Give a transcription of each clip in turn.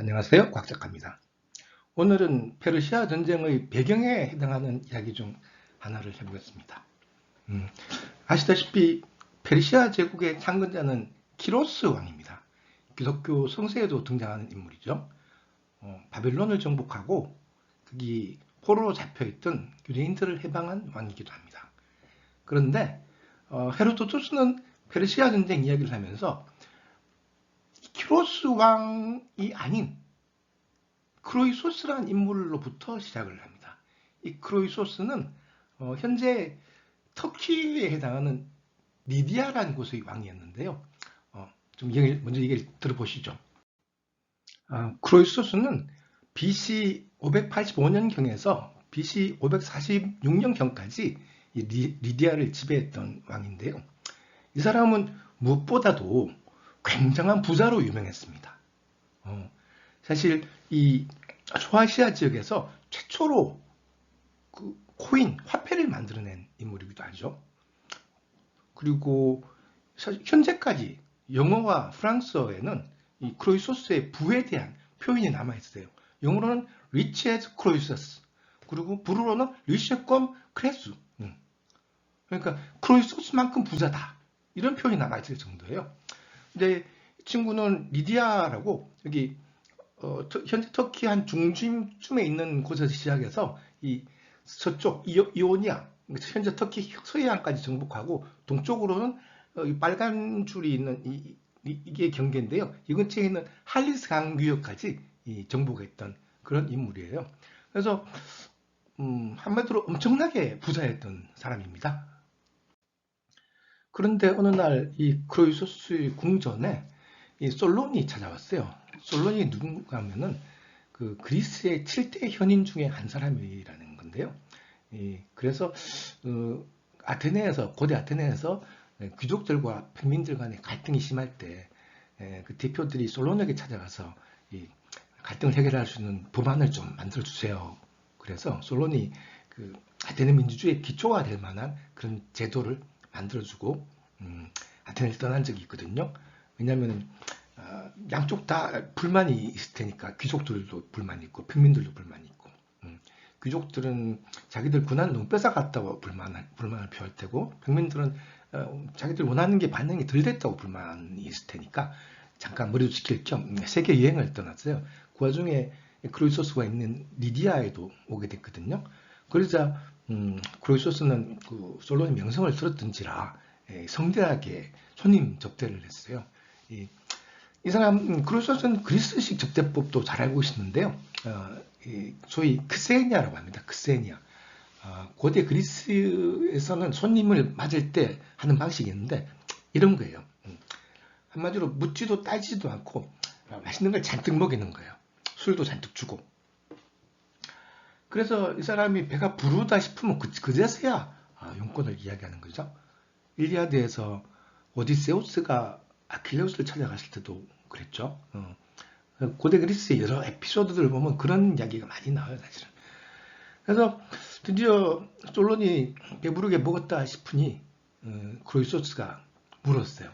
안녕하세요. 곽 작가입니다. 오늘은 페르시아 전쟁의 배경에 해당하는 이야기 중 하나를 해보겠습니다. 아시다시피 페르시아 제국의 창건자는 키로스 왕입니다. 기독교 성서에도 등장하는 인물이죠. 바벨론을 정복하고 거기 포로로 잡혀있던 유대인들을 해방한 왕이기도 합니다. 그런데 헤로도토스는 페르시아 전쟁 이야기를 하면서 키로스 왕이 아닌 크로이소스라는 인물로부터 시작을 합니다. 이 크로이소스는 현재 터키에 해당하는 리디아라는 곳의 왕이었는데요. 좀 먼저 얘기를 들어보시죠. 크로이소스는 BC 585년경에서 BC 546년경까지 리디아를 지배했던 왕인데요. 이 사람은 무엇보다도 굉장한 부자로 유명했습니다. 사실 이 소아시아 지역에서 최초로 그 코인, 화폐를 만들어낸 인물이기도 하죠. 그리고 사실 현재까지 영어와 프랑스어에는 이 크로이소스의 부에 대한 표현이 남아있어요. 영어로는 rich as Croesus, 그리고 불어로는 riche comme Croesus. 그러니까 크로이소스만큼 부자다, 이런 표현이 남아있을 정도예요. 근데 이 친구는 리디아라고 여기 현재 터키 한 중심쯤에 있는 곳에서 시작해서 이 서쪽 이오니아, 현재 터키 서해안까지 정복하고 동쪽으로는 빨간 줄이 있는 이게 경계인데요. 이 근처에 있는 할리스 강유역까지 정복했던 그런 인물이에요. 그래서 한마디로 엄청나게 부자였던 사람입니다. 그런데 어느 날 이 크로이소스의 궁전에 이 솔론이 찾아왔어요. 솔론이 누군가 하면은 그 그리스의 7대 현인 중에 한 사람이라는 건데요. 그래서 아테네에서, 고대 아테네에서 귀족들과 평민들 간의 갈등이 심할 때 그 대표들이 솔론에게 찾아가서 이 갈등을 해결할 수 있는 법안을 좀 만들어 주세요. 그래서 솔론이 그 아테네 민주주의의 기초가 될 만한 그런 제도를 만들어주고 아테네를 떠난 적이 있거든요. 왜냐하면 양쪽 다 불만이 있을 테니까, 귀족들도 불만이 있고 평민들도 불만이 있고, 귀족들은 자기들 군한 너무 뺏어갔다고 불만을 표할 테고, 평민들은 자기들 원하는 게 반영이 덜 됐다고 불만이 있을 테니까 잠깐 머리도 식힐 겸 세계 여행을 떠났어요. 그 와중에 크로이소스가 있는 리디아에도 오게 됐거든요. 그러자 크로이소스는 그 솔론의 명성을 들었던지라 성대하게 손님 접대를 했어요. 이 사람 크로이소스는 그리스식 접대법도 잘 알고 있었는데요. 소위 크세니아라고 합니다. 크세니아. 고대 그리스에서는 손님을 맞을 때 하는 방식이 있는데 이런 거예요. 한마디로 묻지도 따지지도 않고 맛있는 걸 잔뜩 먹이는 거예요. 술도 잔뜩 주고. 그래서 이 사람이 배가 부르다 싶으면 그제서야 용건을 이야기하는 거죠. 일리아드에서 오디세우스가 아킬레우스를 찾아갔을 때도 그랬죠. 고대 그리스의 여러 에피소드들을 보면 그런 이야기가 많이 나와요, 사실은. 그래서 드디어 솔론이 배부르게 먹었다 싶으니 크로이소스가 물었어요.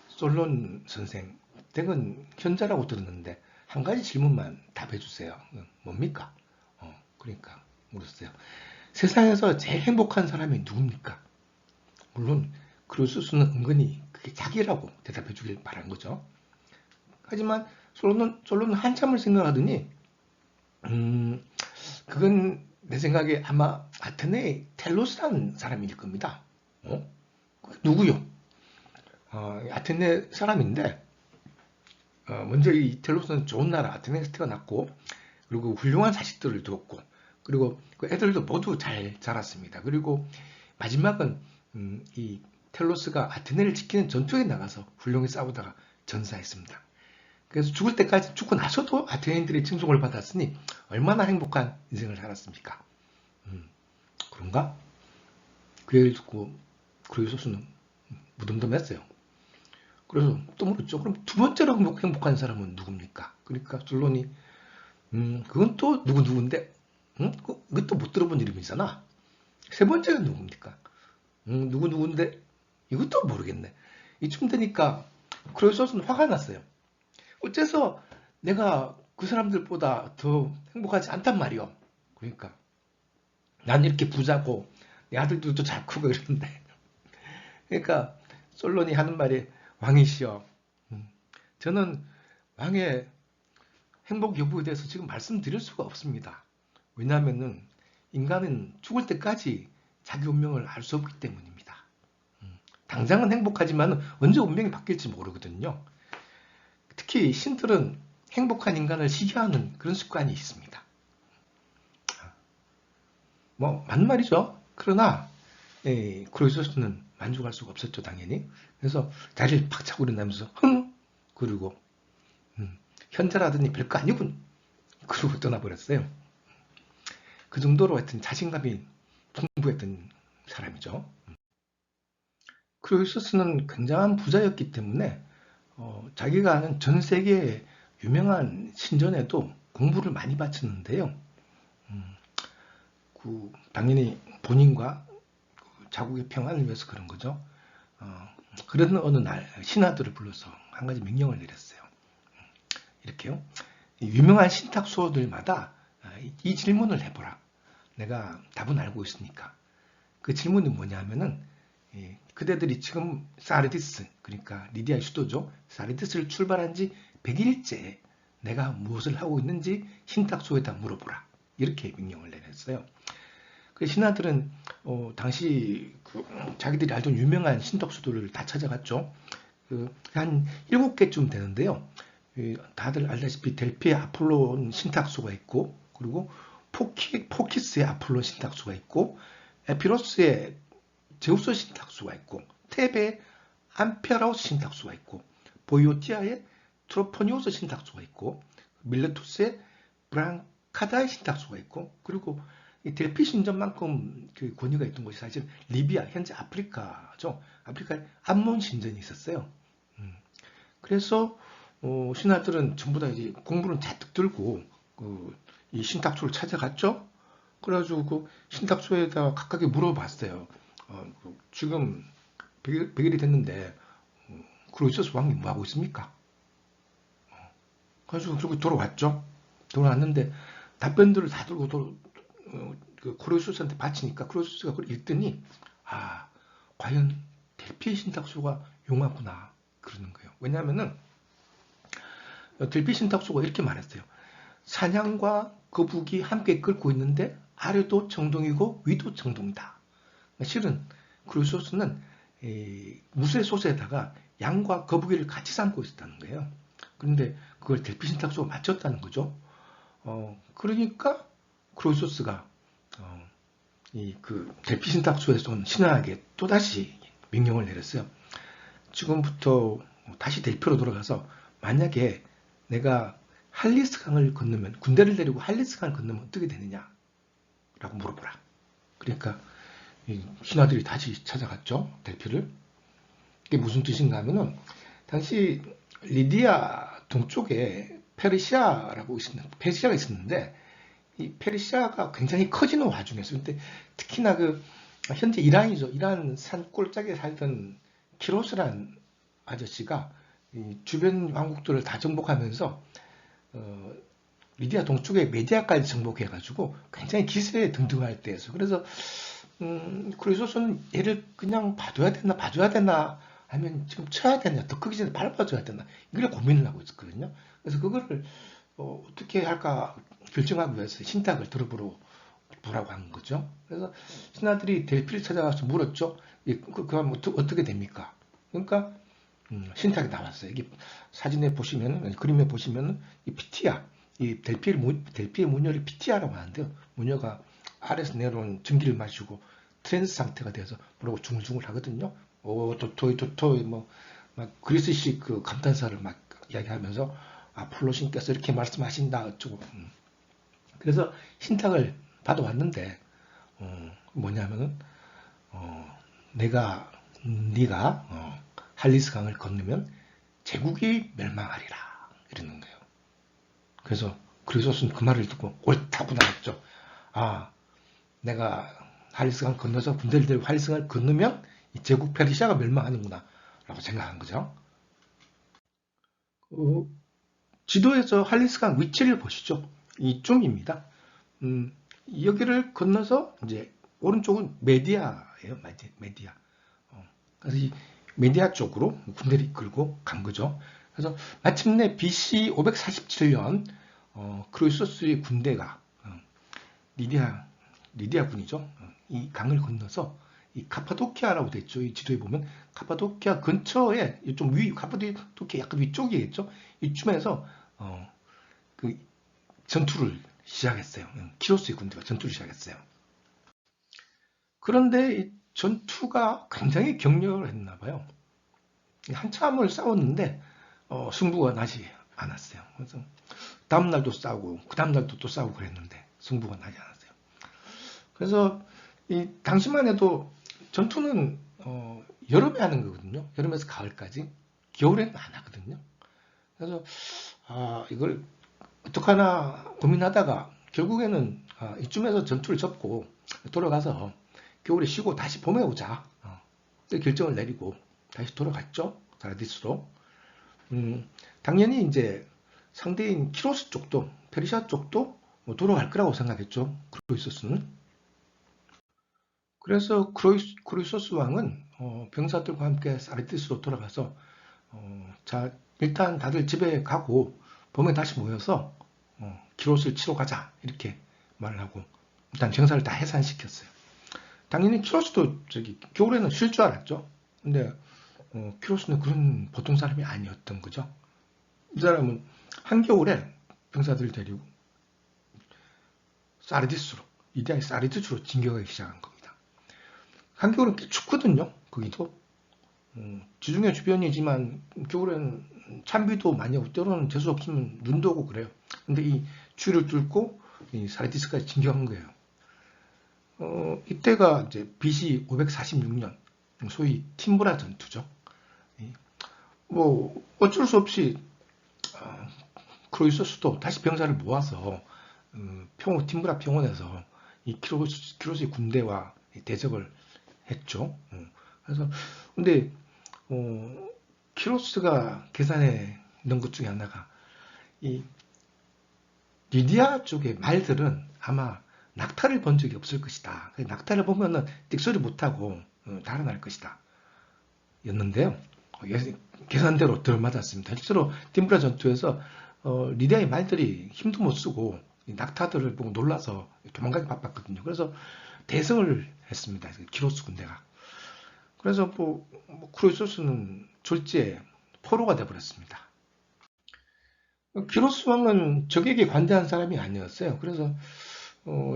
솔론 선생, 댁은 현자라고 들었는데 한 가지 질문만 답해 주세요. 뭡니까? 그러니까 물었어요. 세상에서 제일 행복한 사람이 누굽니까? 물론 크로이소스는 은근히 그게 자기라고 대답해 주길 바란 거죠. 하지만 솔론은 한참을 생각하더니 그건 내 생각에 아마 아테네의 텔로스라는 사람일 겁니다. 누구요? 아테네 사람인데 먼저 이 텔로스는 좋은 나라 아테네에서 태어났고, 그리고 훌륭한 자식들을 두었고, 그리고 그 애들도 모두 잘 자랐습니다. 그리고 마지막은 이 텔로스가 아테네를 지키는 전투에 나가서 훌륭히 싸우다가 전사했습니다. 그래서 죽을 때까지, 죽고 나서도 아테네인들의 칭송을 받았으니 얼마나 행복한 인생을 살았습니까? 그런가? 그 얘기를 듣고 크로이소스는 무덤덤했어요. 그래서 또 물었죠. 그럼 두 번째로 행복한 사람은 누굽니까? 그러니까 솔론이 그건 또 누군데? 그것도 못 들어본 이름이잖아. 세 번째는 누굽니까? 누군데? 이것도 모르겠네. 이쯤 되니까 크로이소스는 화가 났어요. 어째서 내가 그 사람들보다 더 행복하지 않단 말이요. 그러니까 난 이렇게 부자고 내 아들도 잘 크고 이러는데 그러니까 솔론이 하는 말이 왕이시여. 저는 왕의 행복 여부에 대해서 지금 말씀드릴 수가 없습니다. 왜냐하면은 인간은 죽을 때까지 자기 운명을 알 수 없기 때문입니다. 당장은 행복하지만 언제 운명이 바뀔지 모르거든요. 특히 신들은 행복한 인간을 시기하는 그런 습관이 있습니다. 뭐 맞는 말이죠. 그러나 크로이소스는 만족할 수가 없었죠, 당연히. 그래서 자리를 팍 차고 일어나면서 그리고 현자라더니 별거 아니군. 그러고 떠나버렸어요. 그 정도로 하여튼 자신감이 풍부했던 사람이죠. 크로이소스는 굉장한 부자였기 때문에 자기가 아는 전 세계의 유명한 신전에도 공부를 많이 바쳤는데요. 당연히 본인과 자국의 평안을 위해서 그런 거죠. 그런 어느 날 신하들을 불러서 한 가지 명령을 내렸어요. 이렇게요. 유명한 신탁 수호들마다 이 질문을 해보라. 내가 답은 알고 있으니까. 그 질문이 뭐냐면은 그대들이 지금 사르디스, 그러니까 리디아의 수도죠. 사르디스를 출발한 지 100일째 내가 무엇을 하고 있는지 신탁소에다 물어보라. 이렇게 명령을 내렸어요. 그 신하들은 당시 자기들이 알던 유명한 신탁수도를 다 찾아갔죠. 한 7개쯤 되는데요. 다들 알다시피 델피의 아폴론 신탁소가 있고, 그리고 포키스의 아폴론 신탁소가 있고, 에피로스의 제우스 신탁소가 있고, 테베의 암페라우스 신탁소가 있고, 보이오티아의 트로포니오스 신탁소가 있고, 밀레투스의 브랑카다의 신탁소가 있고, 그리고 이 델피 신전만큼 그 권위가 있던 곳이 사실 리비아, 현재 아프리카죠. 아프리카에 암몬 신전이 있었어요. 그래서 신하들은 전부 다 이제 공부는 잔뜩 들고 이 신탁소를 찾아갔죠. 그래가지고 그 신탁소에다 각각에 물어봤어요. 지금 100일이 됐는데 크로이소스 왕님 뭐 하고 있습니까? 그래가지고 결국 돌아왔죠. 돌아왔는데 답변들을 다 들고 그 크로이소스한테 바치니까 크로이소스가 그걸 읽더니 과연 델피 신탁소가 용하구나 그러는 거예요. 왜냐하면은 델피 신탁소가 이렇게 말했어요. 사냥과 거북이 함께 끓고 있는데 아래도 정동이고 위도 정동이다. 실은 크로이소스는 무쇠솥에다가 양과 거북이를 같이 삶고 있었다는 거예요. 그런데 그걸 델피 신탁소가 맞췄다는 거죠. 그러니까 크로이소스가 그 델피 신탁소에서 온 신하에게 또다시 명령을 내렸어요. 지금부터 다시 델피로 돌아가서 만약에 내가 할리스강을 건너면 군대를 데리고 할리스강을 건너면 어떻게 되느냐 라고 물어보라. 그러니까 신하들이 다시 찾아갔죠. 델피를. 이게 무슨 뜻인가 하면은 당시 리디아 동쪽에 페르시아가 있었는데 이 페르시아가 굉장히 커지는 와중에서 근데 특히나 현재 이란이죠. 이란 산골짜기에 살던 키로스란 아저씨가 주변 왕국들을 다 정복하면서 리디아 동쪽의 메디아까지 정복해가지고 굉장히 기세에 등등할 때였어요. 그래서 크로이소스는 얘를 그냥 봐줘야 되나 하면 지금 쳐야 되나 더 크기 전에 밟아줘야 되나 이걸 고민을 하고 있었거든요. 그래서 그거를 어떻게 할까 결정하기 위해서 신탁을 들어보라고 한 거죠. 그래서 신하들이 델피를 찾아가서 물었죠. 그럼 어떻게 됩니까? 그러니까 신탁이 나왔어요. 이게 사진에 보시면 그림에 보시면 이 피티아 이 델피의 무녀를 피티아라고 하는데요. 무녀가 아래에서 내려온 전기를 마시고 트랜스 상태가 돼서 뭐라고 중얼중얼 하거든요. 토토이 막 그리스식 그 감탄사를 막 이야기하면서 아폴로신께서 이렇게 말씀하신다 어쩌고. 그래서 신탁을 받아왔는데 뭐냐면은 네가 할리스 강을 건너면 제국이 멸망하리라 이러는 거예요. 그래서 크로이소스는 그 말을 듣고 옳다고 나갔죠. 내가 할리스강 건너서 군대를 데리고 할리스강을 건너면 이 제국 페르시아가 멸망하는구나 라고 생각한 거죠. 지도에서 할리스강 위치를 보시죠. 이쯤입니다. 여기를 건너서 이제 오른쪽은 메디아예요. 메디아. 그래서 이 메디아 쪽으로 군대를 이끌고 간 거죠. 그래서 마침내 BC 547년 크로이소스의 군대가 리디아 군이죠. 이 강을 건너서 이 카파도키아라고 됐죠. 이 지도에 보면 카파도키아 근처에 좀 카파도키아 약간 위쪽이겠죠. 이쯤에서 그 전투를 시작했어요. 키로스의 군대가 전투를 시작했어요. 그런데 이 전투가 굉장히 격렬했나 봐요. 한참을 싸웠는데 승부가 나지 않았어요. 그래서 다음 날도 싸우고 그 다음 날도 또 싸우고 그랬는데 승부가 나지 않았어요. 그래서 이 당시만 해도 전투는 여름에 하는 거거든요. 여름에서 가을까지. 겨울에는 안 하거든요. 그래서 이걸 어떡하나 고민하다가 결국에는 이쯤에서 전투를 접고 돌아가서 겨울에 쉬고 다시 봄에 오자. 결정을 내리고 다시 돌아갔죠. 사라디스로. 당연히 이제 상대인 키로스 쪽도 페르시아 쪽도 돌아갈 거라고 생각했죠. 크로이소스는. 그래서 크로이소스 왕은 병사들과 함께 사르디스로 돌아가서 자 일단 다들 집에 가고 봄에 다시 모여서 키로스를 치러 가자 이렇게 말을 하고 일단 병사를 다 해산시켰어요. 당연히 키로스도 겨울에는 쉴 줄 알았죠. 근데 키로스는 그런 보통 사람이 아니었던 거죠. 이 사람은 한겨울에 병사들을 데리고 사르디스로 이데아의 사르디스로 진격하기 시작한 겁니다. 한겨울은 꽤 춥거든요. 거기도 지중해 주변이지만 겨울에는 찬비도 많이 오고 때로는 재수 없으면 눈도 오고 그래요. 근데 이 추위를 뚫고 이 사르디스까지 진격한 거예요. 이때가 이제 BC 546년 소위 팀브라 전투죠. 뭐 어쩔 수 없이 크로이소스도 다시 병사를 모아서 팀브라 평원에서 이 키로스의 군대와 대적을 했죠. 그래서 근데 키로스가 계산해 넣은 것 중에 하나가 이 리디아 쪽의 말들은 아마 낙타를 본 적이 없을 것이다. 낙타를 보면은 띡소리 못하고 달아날 것이다. 였는데요. 계산대로 들어맞았습니다. 실제로 팀브라 전투에서 리디아의 말들이 힘도 못 쓰고 낙타들을 보고 놀라서 도망가기 바빴거든요. 그래서 대승을 했습니다. 키로스 군대가. 그래서 크로이소스는 졸지에 포로가 되어버렸습니다. 키로스 왕은 적에게 관대한 사람이 아니었어요. 그래서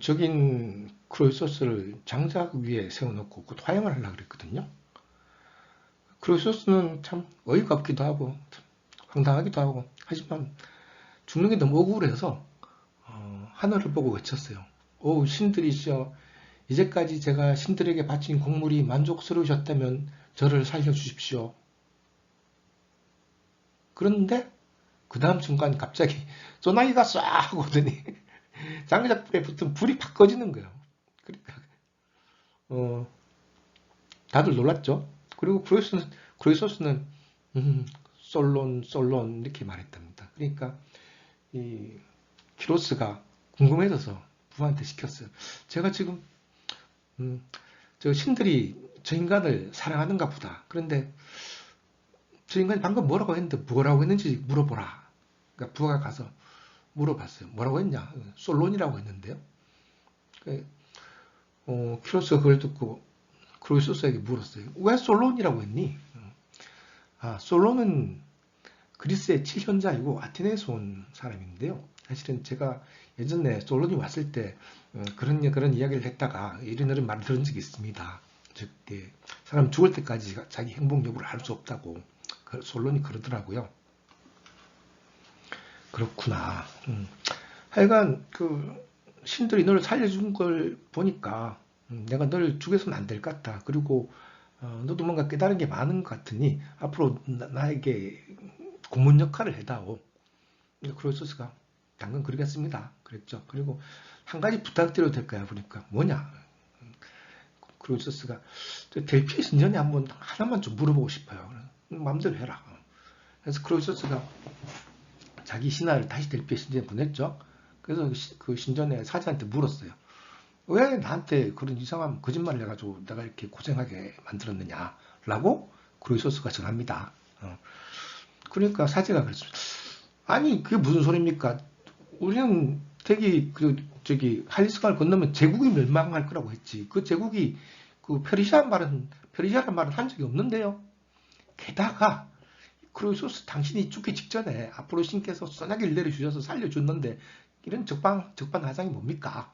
적인 크로이소스를 장작 위에 세워놓고 곧 화형을 하려고 그랬거든요. 크로이소스는 참 어이가 없기도 하고 황당하기도 하고 하지만 죽는 게 너무 억울해서 하늘을 보고 외쳤어요. 오 신들이시여, 이제까지 제가 신들에게 바친 곡물이 만족스러우셨다면 저를 살려주십시오. 그런데 그 다음 순간 갑자기 소나기가 쏴 하고 오더니 장작불에 붙은 불이 팍 꺼지는 거예요. 그러니까 다들 놀랐죠. 그리고 크로이소스는 솔론 이렇게 말했답니다. 그러니까 이 키로스가 궁금해져서 부하한테 시켰어요. 제가 지금 저 신들이 저 인간을 사랑하는가 보다. 그런데 저 인간이 방금 뭐라고 했는데 뭐라고 했는지 물어보라. 그러니까 부하가 가서 물어봤어요. 뭐라고 했냐? 솔론이라고 했는데요. 키로스가 그걸 듣고 크로이소스에게 물었어요. 왜 솔론이라고 했니? 솔론은 그리스의 칠현자이고 아테네에서 온 사람인데요. 사실은 제가 예전에 솔론이 왔을 때 그런 이야기를 했다가 이런저런 말을 들은 적이 있습니다. 즉, 사람 죽을 때까지 자기 행복 여부를 알 수 없다고 솔론이 그러더라고요. 그렇구나. 하여간 신들이 너를 살려준 걸 보니까 내가 너를 죽여서는 안 될 것 같다. 그리고 너도 뭔가 깨달은 게 많은 것 같으니 앞으로 나에게 고문 역할을 해다오. 크로이소스가 당근 그러겠습니다. 그랬죠. 그리고 한 가지 부탁드려도 될까요? 보니까 뭐냐? 크로이소스가 델피에서 전에 한번 하나만 좀 물어보고 싶어요. 마음대로 해라. 그래서 크로이소스가 자기 신하를 다시 델피에 신전에 보냈죠. 그래서 그 신전의 사제한테 물었어요. 왜 나한테 그런 이상한 거짓말을 해가지고 내가 이렇게 고생하게 만들었느냐라고 크로이소스가 전합니다. 그러니까 사제가 그랬어요. 아니 그게 무슨 소리입니까? 우리는 되게 저기 할리스강을 건너면 제국이 멸망할 거라고 했지. 그 제국이 그 페르시아란 말은 한 적이 없는데요. 게다가 크로이소스 당신이 죽기 직전에 아폴로신께서 소나기를 내려주셔서 살려줬는데 이런 적반하장이 뭡니까?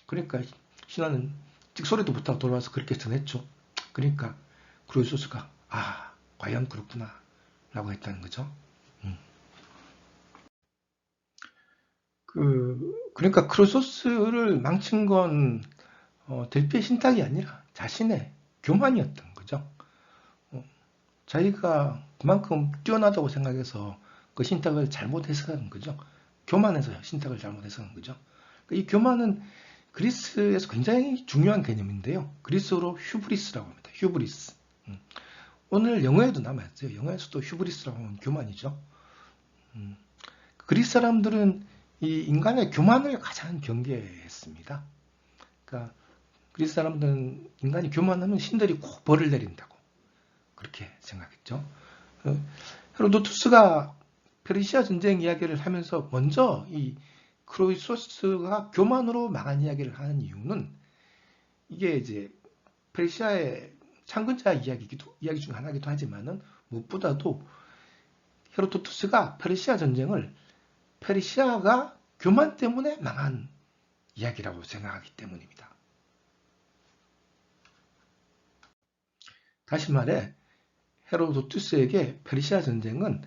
그러니까 신하는 찍소리도 못하고 돌아와서 그렇게 전했죠. 그러니까 크로이소스가 과연 그렇구나 라고 했다는 거죠. 그러니까 크로이소스를 망친 건 델피의 신탁이 아니라 자신의 교만이었던 거죠. 자기가 그만큼 뛰어나다고 생각해서 그 신탁을 잘못 해석한 거죠. 교만해서 신탁을 잘못 해석한 거죠. 이 교만은 그리스에서 굉장히 중요한 개념인데요. 그리스어로 휴브리스라고 합니다. 휴브리스. 오늘 영어에도 남아있어요. 영어에서도 휴브리스라고 하면 교만이죠. 그리스 사람들은 이 인간의 교만을 가장 경계했습니다. 그러니까 그리스 사람들은 인간이 교만하면 신들이 꼭 벌을 내린다고 그렇게 생각했죠. 헤로도투스가 페르시아 전쟁 이야기를 하면서 먼저 이 크로이소스가 교만으로 망한 이야기를 하는 이유는 이게 이제 페르시아의 창건자 이야기 중 하나이기도 하지만은 무엇보다도 헤로도투스가 페르시아 전쟁을 페르시아가 교만 때문에 망한 이야기라고 생각하기 때문입니다. 다시 말해 헤로도투스에게 페르시아 전쟁은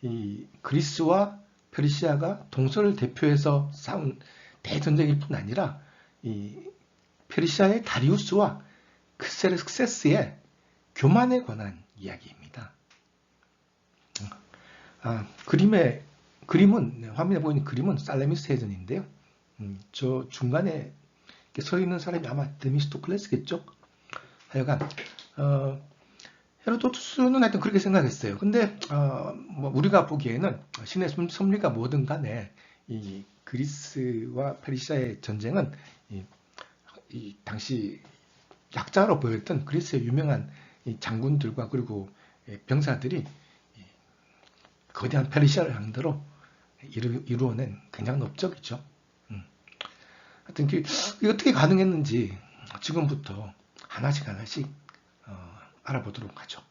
이 그리스와 페르시아가 동서를 대표해서 싸운 대전쟁일 뿐 아니라 이 페르시아의 다리우스와 크세르크세스의 교만에 관한 이야기입니다. 화면에 보이는 그림은 살라미스 해전인데요. 저 중간에 서 있는 사람이 아마 데미스토클레스겠죠. 하여간 헤로도투스는 하여튼 그렇게 생각했어요. 근데 우리가 보기에는 신의 섭리가 뭐든 간에 이 그리스와 페르시아의 전쟁은 이 당시 약자로 보였던 그리스의 유명한 장군들과 그리고 병사들이 거대한 페르시아를 상대로 이루어낸 굉장한 업적이죠. 하여튼 그게 어떻게 가능했는지 지금부터 하나씩 알아보도록 하죠.